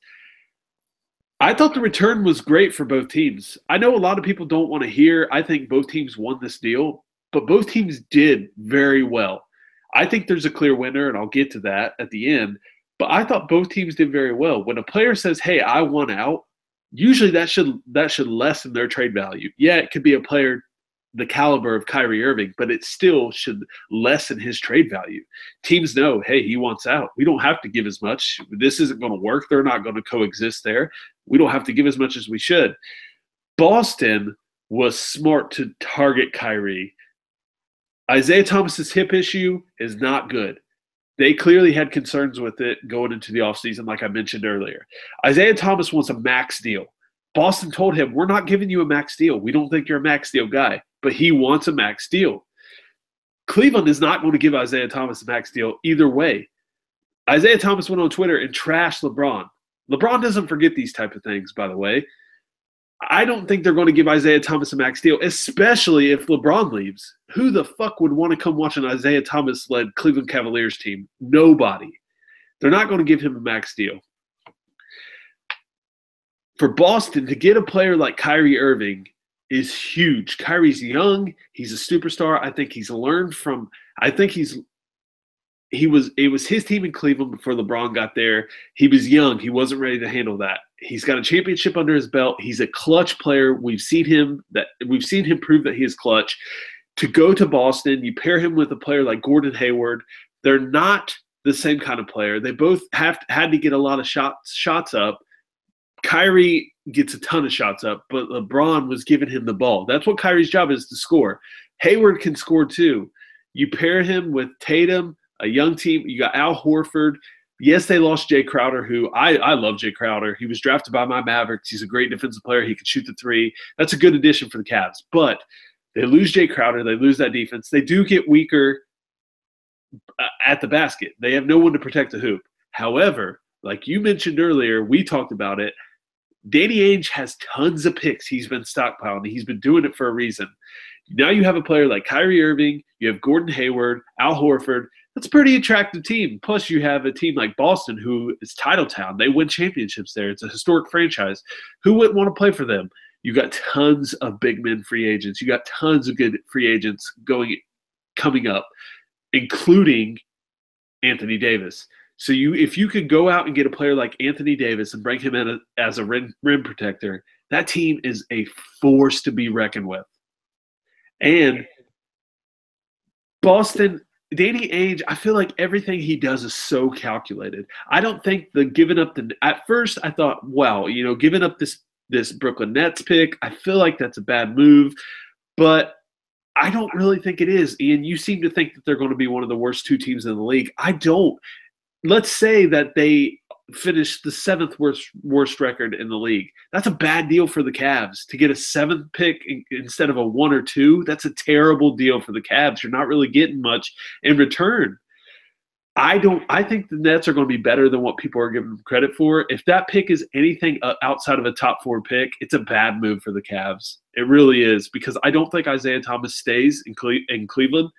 A: I thought the return was great for both teams. I know a lot of people don't want to hear, I think both teams won this deal. But both teams did very well. I think there's a clear winner, and I'll get to that at the end. But I thought both teams did very well. When a player says, hey, I want out, usually that should lessen their trade value. Yeah, it could be a player the caliber of Kyrie Irving, but it still should lessen his trade value. Teams know, hey, he wants out. We don't have to give as much. This isn't going to work. They're not going to coexist there. We don't have to give as much as we should. Boston was smart to target Kyrie. Isaiah Thomas's hip issue is not good. They clearly had concerns with it going into the offseason, like I mentioned earlier. Isaiah Thomas wants a max deal. Boston told him, we're not giving you a max deal. We don't think you're a max deal guy, but he wants a max deal. Cleveland is not going to give Isaiah Thomas a max deal either way. Isaiah Thomas went on Twitter and trashed LeBron. LeBron doesn't forget these type of things, by the way. I don't think they're going to give Isaiah Thomas a max deal, especially if LeBron leaves. Who the fuck would want to come watch an Isaiah Thomas-led Cleveland Cavaliers team? Nobody. They're not going to give him a max deal. For Boston, to get a player like Kyrie Irving is huge. Kyrie's young. He's a superstar. I think he's learned from – it was his team in Cleveland before LeBron got there. He was young. He wasn't ready to handle that. He's got a championship under his belt. He's a clutch player. We've seen him prove that he is clutch. To go to Boston, you pair him with a player like Gordon Hayward. They're not the same kind of player. They both had to get a lot of shots up. Kyrie gets a ton of shots up, but LeBron was giving him the ball. That's what Kyrie's job is, to score. Hayward can score too. You pair him with Tatum, a young team. You got Al Horford. Yes, they lost Jay Crowder, who I love Jay Crowder. He was drafted by my Mavericks. He's a great defensive player. He can shoot the three. That's a good addition for the Cavs. But they lose Jay Crowder. They lose that defense. They do get weaker at the basket. They have no one to protect the hoop. However, like you mentioned earlier, we talked about it. Danny Ainge has tons of picks he's been stockpiling. He's been doing it for a reason. Now you have a player like Kyrie Irving, you have Gordon Hayward, Al Horford. That's a pretty attractive team. Plus, you have a team like Boston, who is title town. They win championships there. It's a historic franchise. Who wouldn't want to play for them? You got tons of big men free agents. You got tons of good free agents coming up, including Anthony Davis. So if you could go out and get a player like Anthony Davis and bring him in as a rim protector, that team is a force to be reckoned with. And Boston, Danny Ainge, I feel like everything he does is so calculated. I don't think at first I thought, wow, giving up this Brooklyn Nets pick, I feel like that's a bad move, but I don't really think it is. Ian, you seem to think that they're going to be one of the worst two teams in the league. I don't. Let's say that they finished the 7th worst record in the league. That's a bad deal for the Cavs. To get a 7th pick instead of a 1 or 2, that's a terrible deal for the Cavs. You're not really getting much in return. I think the Nets are going to be better than what people are giving them credit for. If that pick is anything outside of a top 4 pick, it's a bad move for the Cavs. It really is, because I don't think Isaiah Thomas stays in Cleveland.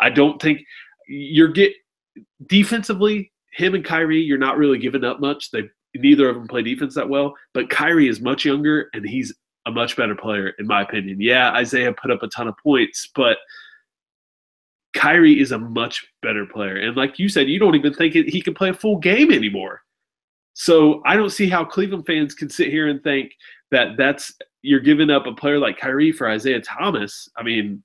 A: I don't think defensively, him and Kyrie, you're not really giving up much. Neither of them play defense that well, but Kyrie is much younger and he's a much better player, in my opinion. Yeah, Isaiah put up a ton of points, but Kyrie is a much better player. And like you said, you don't even think he can play a full game anymore. So I don't see how Cleveland fans can sit here and think that you're giving up a player like Kyrie for Isaiah Thomas. I mean,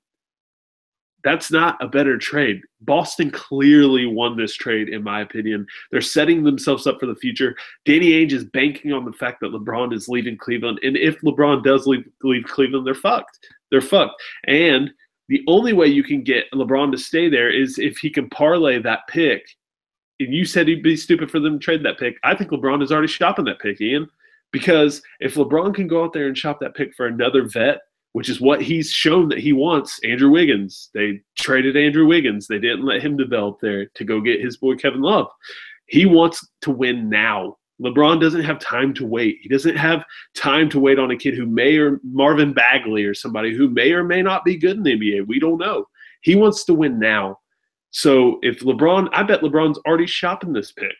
A: that's not a better trade. Boston clearly won this trade, in my opinion. They're setting themselves up for the future. Danny Ainge is banking on the fact that LeBron is leaving Cleveland. And if LeBron does leave Cleveland, they're fucked. They're fucked. And the only way you can get LeBron to stay there is if he can parlay that pick. And you said he'd be stupid for them to trade that pick. I think LeBron is already shopping that pick, Ian. Because if LeBron can go out there and shop that pick for another vet, which is what he's shown that he wants, Andrew Wiggins. They traded Andrew Wiggins. They didn't let him develop there to go get his boy Kevin Love. He wants to win now. LeBron doesn't have time to wait. He doesn't have time to wait on a kid who Marvin Bagley or somebody who may or may not be good in the NBA. We don't know. He wants to win now. So I bet LeBron's already shopping this pick.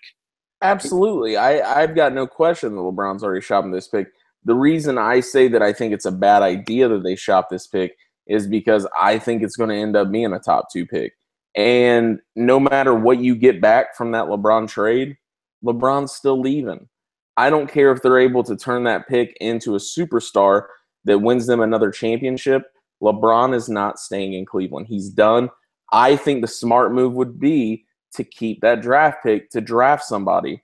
B: Absolutely. I've got no question that LeBron's already shopping this pick. The reason I say that I think it's a bad idea that they shop this pick is because I think it's going to end up being a top 2 pick. And no matter what you get back from that LeBron trade, LeBron's still leaving. I don't care if they're able to turn that pick into a superstar that wins them another championship. LeBron is not staying in Cleveland. He's done. I think the smart move would be to keep that draft pick, to draft somebody,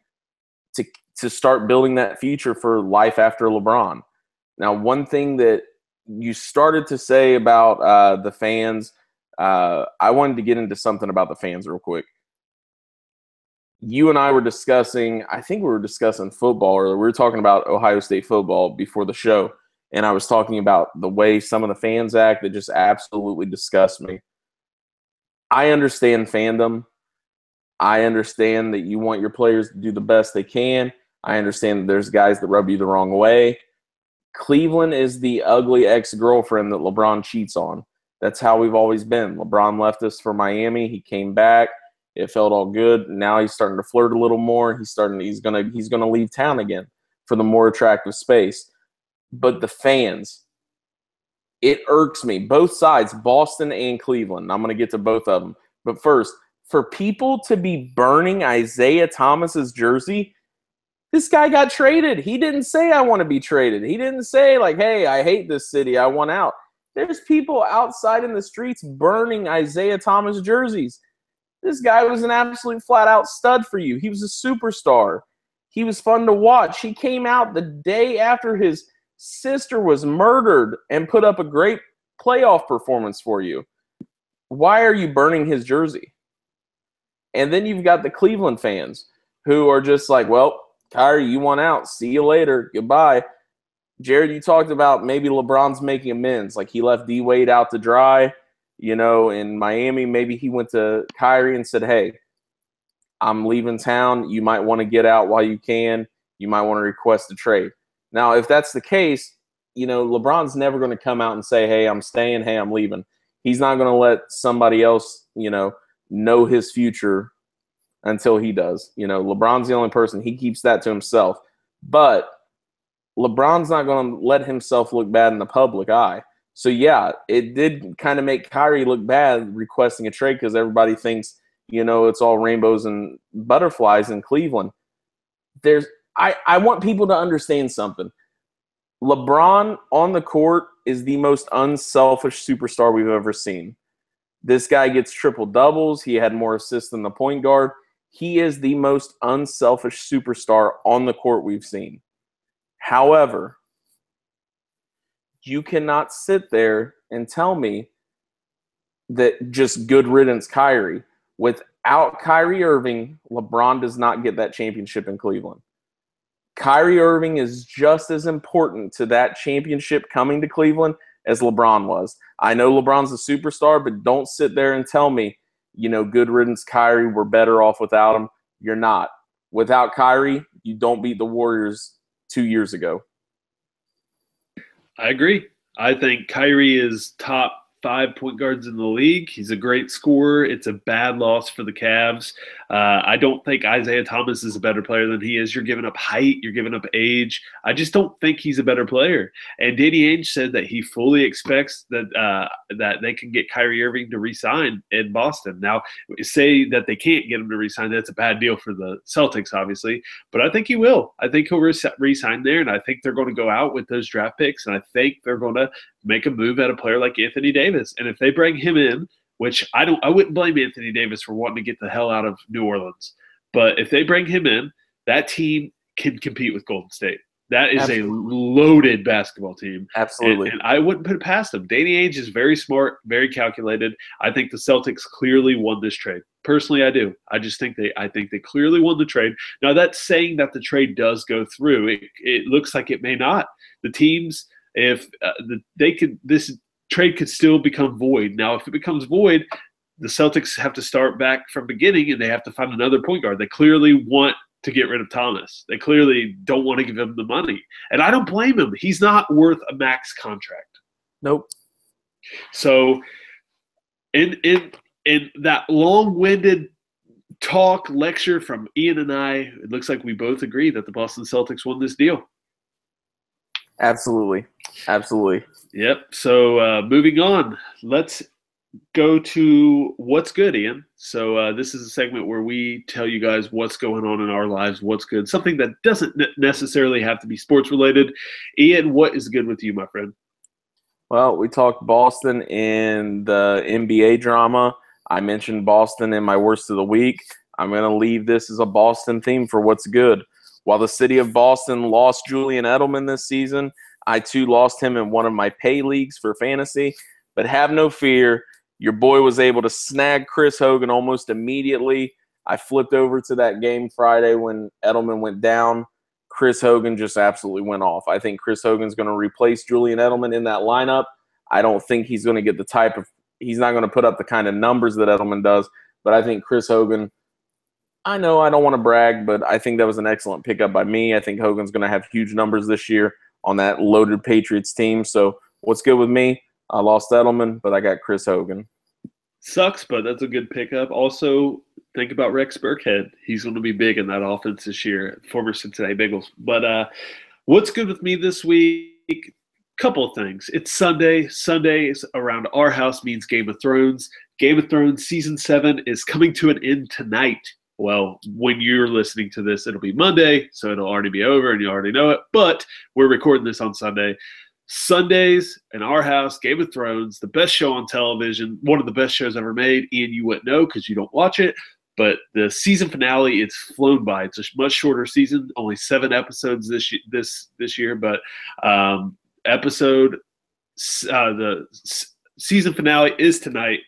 B: to start building that future for life after LeBron. Now, one thing that you started to say about the fans, I wanted to get into something about the fans real quick. You and I were discussing, I think we were discussing football, or we were talking about Ohio State football before the show, and I was talking about the way some of the fans act that just absolutely disgust me. I understand fandom. I understand that you want your players to do the best they can. I understand that there's guys that rub you the wrong way. Cleveland is the ugly ex-girlfriend that LeBron cheats on. That's how we've always been. LeBron left us for Miami. He came back. It felt all good. Now he's starting to flirt a little more. He's gonna leave town again for the more attractive space. But the fans, it irks me. Both sides, Boston and Cleveland. I'm gonna get to both of them. But first, for people to be burning Isaiah Thomas's jersey, this guy got traded. He didn't say, I want to be traded. He didn't say, like, hey, I hate this city. I want out. There's people outside in the streets burning Isaiah Thomas jerseys. This guy was an absolute flat-out stud for you. He was a superstar. He was fun to watch. He came out the day after his sister was murdered and put up a great playoff performance for you. Why are you burning his jersey? And then you've got the Cleveland fans who are just like, well, Kyrie, you want out. See you later. Goodbye. Jared, you talked about maybe LeBron's making amends. Like he left D-Wade out to dry. In Miami, maybe he went to Kyrie and said, hey, I'm leaving town. You might want to get out while you can. You might want to request a trade. Now, if that's the case, LeBron's never going to come out and say, hey, I'm staying, hey, I'm leaving. He's not going to let somebody else, know his future until he does. LeBron's the only person. He keeps that to himself. But LeBron's not going to let himself look bad in the public eye. So, yeah, it did kind of make Kyrie look bad requesting a trade because everybody thinks, it's all rainbows and butterflies in Cleveland. I want people to understand something. LeBron on the court is the most unselfish superstar we've ever seen. This guy gets triple doubles. He had more assists than the point guard. He is the most unselfish superstar on the court we've seen. However, you cannot sit there and tell me that just good riddance Kyrie. Without Kyrie Irving, LeBron does not get that championship in Cleveland. Kyrie Irving is just as important to that championship coming to Cleveland as LeBron was. I know LeBron's a superstar, but don't sit there and tell me, good riddance Kyrie, we're better off without him. You're not. Without Kyrie, you don't beat the Warriors 2 years ago.
A: I agree. I think Kyrie is top 5 point guards in the league. He's a great scorer. It's a bad loss for the Cavs. I don't think Isaiah Thomas is a better player than he is. You're giving up height. You're giving up age. I just don't think he's a better player. And Danny Ainge said that he fully expects that they can get Kyrie Irving to re-sign in Boston. Now, say that they can't get him to re-sign. That's a bad deal for the Celtics, obviously. But I think he will. I think he'll re-sign there, and I think they're going to go out with those draft picks, and I think they're going to make a move at a player like Anthony Davis. And if they bring him in, which I wouldn't blame Anthony Davis for wanting to get the hell out of New Orleans. But if they bring him in, that team can compete with Golden State. That is a loaded basketball team.
B: Absolutely.
A: And I wouldn't put it past them. Danny Ainge is very smart, very calculated. I think the Celtics clearly won this trade. Personally, I do. I think they clearly won the trade. Now, that's saying that the trade does go through. It looks like it may not. The teams, if this trade could still become void. Now, if it becomes void, the Celtics have to start back from beginning, and they have to find another point guard. They clearly want to get rid of Thomas. They clearly don't want to give him the money. And I don't blame him. He's not worth a max contract.
B: Nope.
A: So in that long-winded lecture from Ian and I, it looks like we both agree that the Boston Celtics won this deal.
B: Absolutely.
A: Yep. So moving on, let's go to what's good, Ian. So this is a segment where we tell you guys what's going on in our lives, what's good, something that doesn't necessarily have to be sports related. Ian, what is good with you, my friend?
B: Well, we talked Boston in the NBA drama. I mentioned Boston in my worst of the week. I'm going to leave this as a Boston theme for what's good. While the city of Boston lost Julian Edelman this season, I too lost him in one of my pay leagues for fantasy. But have no fear, your boy was able to snag Chris Hogan almost immediately. I flipped over to that game Friday when Edelman went down. Chris Hogan just absolutely went off. I think Chris Hogan's going to replace Julian Edelman in that lineup. I don't think he's going to get he's not going to put up the kind of numbers that Edelman does, but I think Chris Hogan, I know I don't want to brag, but I think that was an excellent pickup by me. I think Hogan's going to have huge numbers this year on that loaded Patriots team. So what's good with me? I lost Edelman, but I got Chris Hogan.
A: Sucks, but that's a good pickup. Also, think about Rex Burkhead. He's going to be big in that offense this year, former Cincinnati Bengals. But what's good with me this week? Couple of things. It's Sunday. Sundays around our house means Game of Thrones. Game of Thrones Season 7 is coming to an end tonight. Well, when you're listening to this, it'll be Monday, so it'll already be over, and you already know it. But we're recording this on Sunday. Sundays in our house, Game of Thrones, the best show on television, one of the best shows ever made. Ian, you wouldn't know because you don't watch it. But the season finale, it's flown by. It's a much shorter season, only 7 episodes this year. But the season finale is tonight.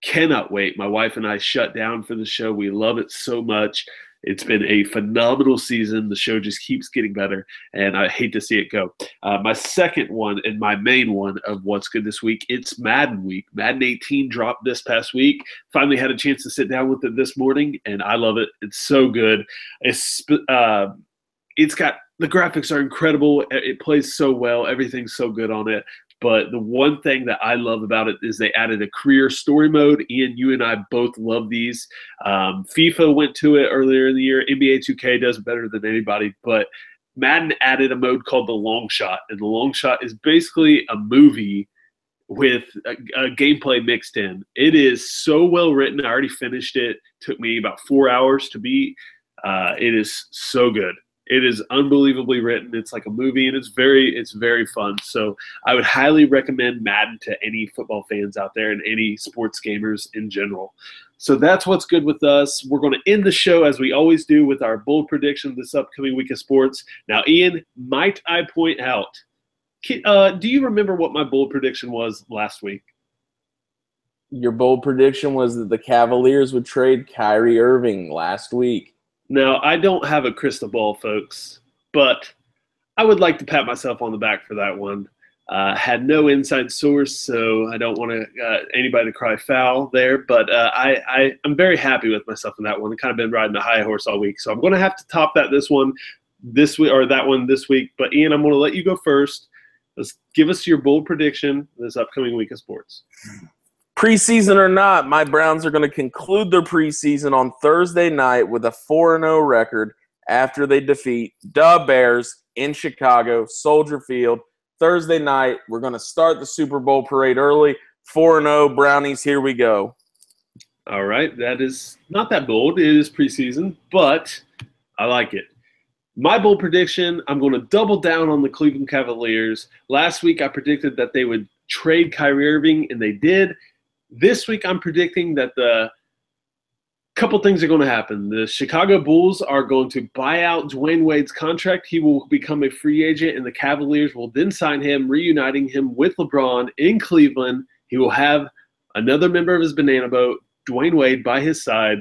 A: Cannot wait. My wife and I shut down for the show. We love it so much. It's been a phenomenal season. The show just keeps getting better, and I hate to see it go. My second one and my main one of what's good this week, it's Madden week. Madden 18 dropped this past week. Finally had a chance to sit down with it this morning, and I love it. It's so good. it's got the graphics are incredible. It plays so well. Everything's so good on it. But the one thing that I love about it is they added a career story mode. Ian, you and I both love these. FIFA went to it earlier in the year. NBA 2K does better than anybody. But Madden added a mode called the Long Shot. And the Long Shot is basically a movie with a gameplay mixed in. It is so well written. I already finished it. Took me about 4 hours to beat. It is so good. It is unbelievably written. It's like a movie, and it's very fun. So I would highly recommend Madden to any football fans out there and any sports gamers in general. So that's what's good with us. We're going to end the show as we always do with our bold prediction this upcoming week of sports. Now, Ian, might I point out, do you remember what my bold prediction was last week?
B: Your bold prediction was that the Cavaliers would trade Kyrie Irving last week.
A: Now, I don't have a crystal ball, folks, but I would like to pat myself on the back for that one. Had no inside source, so I don't want anybody to cry foul there. But I'm very happy with myself in that one. I've kind of been riding the high horse all week, so I'm going to have to top that this one this week or that one this week. But Ian, I'm going to let you go first. Let's give us your bold prediction this upcoming week of sports.
B: Preseason or not, my Browns are going to conclude their preseason on Thursday night with a 4-0 record after they defeat the Bears in Chicago, Soldier Field. Thursday night, we're going to start the Super Bowl parade early. 4-0 Brownies, here we go.
A: All right, that is not that bold. It is preseason, but I like it. My bold prediction, I'm going to double down on the Cleveland Cavaliers. Last week, I predicted that they would trade Kyrie Irving, and they did. This week, I'm predicting that the couple things are going to happen. The Chicago Bulls are going to buy out Dwayne Wade's contract. He will become a free agent, and the Cavaliers will then sign him, reuniting him with LeBron in Cleveland. He will have another member of his banana boat, Dwayne Wade, by his side.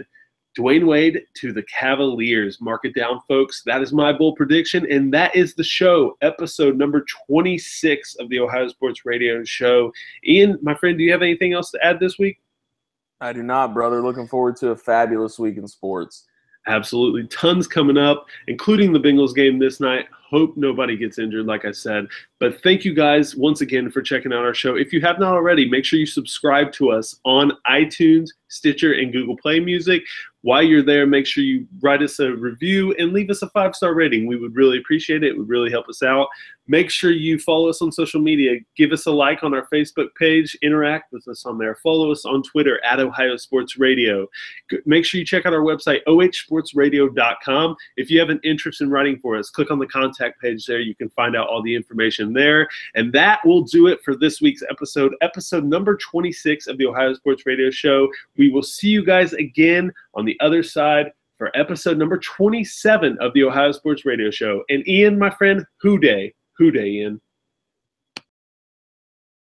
A: Dwayne Wade to the Cavaliers. Mark it down, folks. That is my bold prediction, and that is the show, episode number 26 of the Ohio Sports Radio Show. Ian, my friend, do you have anything else to add this week?
B: I do not, brother. Looking forward to a fabulous week in sports.
A: Absolutely. Tons coming up, including the Bengals game this night. Hope nobody gets injured, like I said. But thank you guys once again for checking out our show. If you have not already, make sure you subscribe to us on iTunes, Stitcher, and Google Play Music. While you're there, make sure you write us a review and leave us a 5-star rating. We would really appreciate it. It would really help us out. Make sure you follow us on social media. Give us a like on our Facebook page. Interact with us on there. Follow us on Twitter at Ohio Sports Radio. Make sure you check out our website, ohsportsradio.com. If you have an interest in writing for us, click on the contact page there. You can find out all the information there. And that will do it for this week's episode number 26 of the Ohio Sports Radio Show. We will see you guys again on the other side for episode number 27 of the Ohio Sports Radio Show. And Ian, my friend, Who Day, Ian.